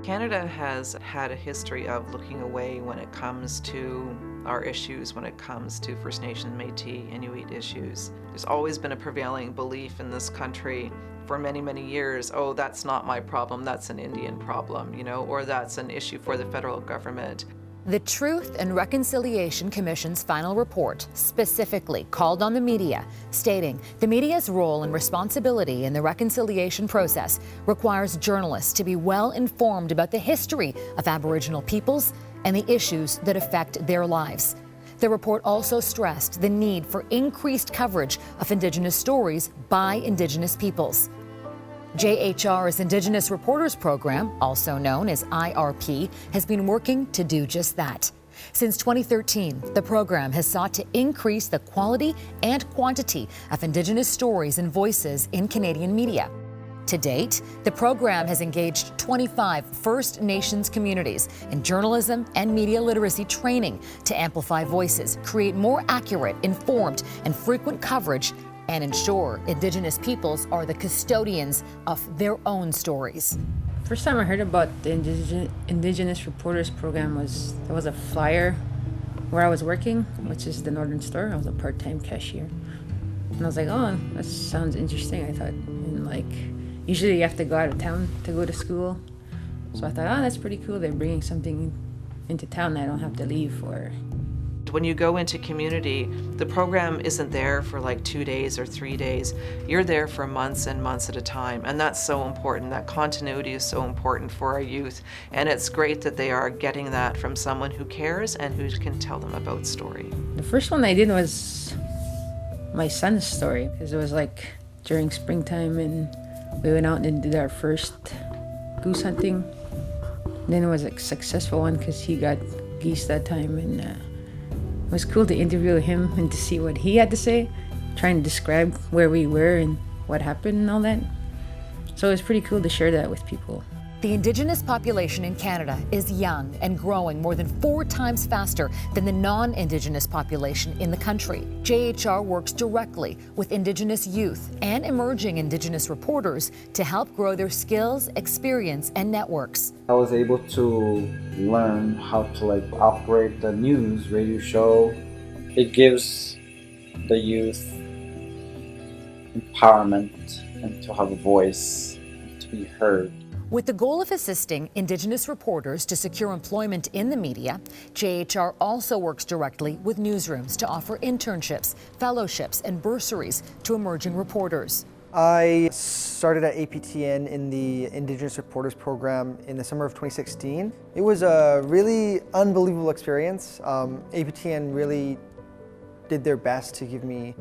Canada has had a history of looking away when it comes to our issues, when it comes to First Nation, Métis, Inuit issues. There's always been a prevailing belief in this country for many, many years, oh, that's not my problem, that's an Indian problem, or that's an issue for the federal government. The Truth and Reconciliation Commission's final report specifically called on the media, stating the media's role and responsibility in the reconciliation process requires journalists to be well informed about the history of Aboriginal peoples and the issues that affect their lives. The report also stressed the need for increased coverage of Indigenous stories by Indigenous peoples. JHR's Indigenous Reporters program, also known as IRP, has been working to do just that. Since 2013, the program has sought to increase the quality and quantity of Indigenous stories and voices in Canadian media. To date, the program has engaged 25 First Nations communities in journalism and media literacy training to amplify voices, create more accurate, informed, and frequent coverage, and ensure Indigenous peoples are the custodians of their own stories. First time I heard about the Indigenous Reporters program was there was a flyer where I was working, which is the Northern Store. I was a part-time cashier. And I was like, oh, that sounds interesting, I thought. And usually you have to go out of town to go to school. So I thought, oh, that's pretty cool. They're bringing something into town that I don't have to leave for. When you go into community, the program isn't there for like 2 days or 3 days. You're there for months and months at a time, and that's so important. That continuity is so important for our youth, and it's great that they are getting that from someone who cares and who can tell them about story. The first one I did was my son's story, because it was like during springtime, and we went out and did our first goose hunting. And then it was a successful one because he got geese that time, and it was cool to interview him and to see what he had to say, trying to describe where we were and what happened and all that. So it was pretty cool to share that with people. The Indigenous population in Canada is young and growing more than 4 times faster than the non-Indigenous population in the country. JHR works directly with Indigenous youth and emerging Indigenous reporters to help grow their skills, experience, and networks. I was able to learn how to operate the news radio show. It gives the youth empowerment and to have a voice, to be heard. With the goal of assisting Indigenous reporters to secure employment in the media, JHR also works directly with newsrooms to offer internships, fellowships, and bursaries to emerging reporters. I started at APTN in the Indigenous Reporters program in the summer of 2016. It was a really unbelievable experience. APTN really did their best to give me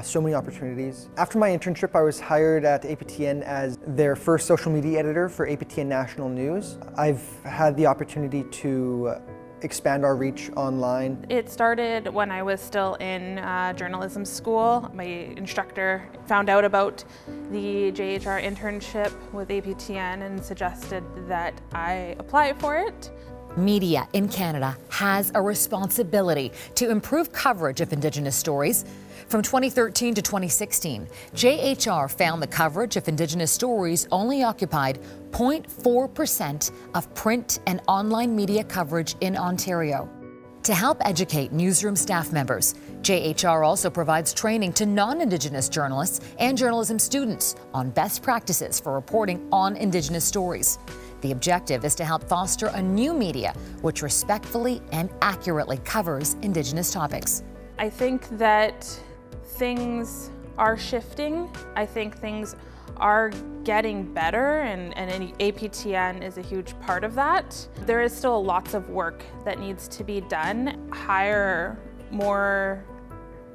so many opportunities. After my internship, I was hired at APTN as their first social media editor for APTN National News. I've had the opportunity to expand our reach online. It started when I was still in journalism school. My instructor found out about the JHR internship with APTN and suggested that I apply for it. Media in Canada has a responsibility to improve coverage of Indigenous stories. From 2013 to 2016, JHR found the coverage of Indigenous stories only occupied 0.4% of print and online media coverage in Ontario. To help educate newsroom staff members, JHR also provides training to non-Indigenous journalists and journalism students on best practices for reporting on Indigenous stories. The objective is to help foster a new media which respectfully and accurately covers Indigenous topics. I think that things are shifting. I think things are getting better, and APTN is a huge part of that. There is still lots of work that needs to be done. Hire more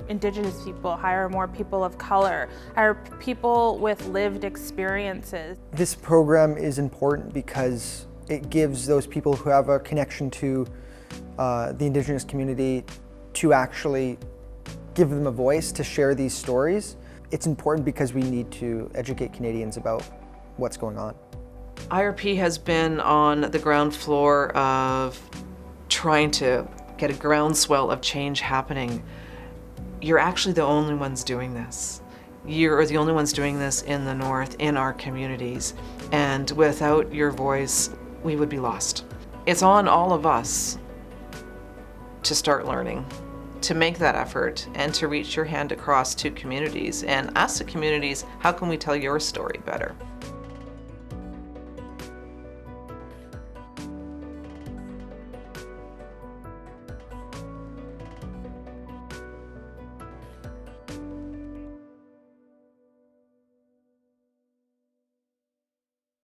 Indigenous people, hire more people of color, hire people with lived experiences. This program is important because it gives those people who have a connection to the Indigenous community to actually give them a voice to share these stories. It's important because we need to educate Canadians about what's going on. IRP has been on the ground floor of trying to get a groundswell of change happening. You're actually the only ones doing this. You're the only ones doing this in the North, in our communities. And without your voice, we would be lost. It's on all of us to start learning, to make that effort, and to reach your hand across to communities and ask the communities, how can we tell your story better?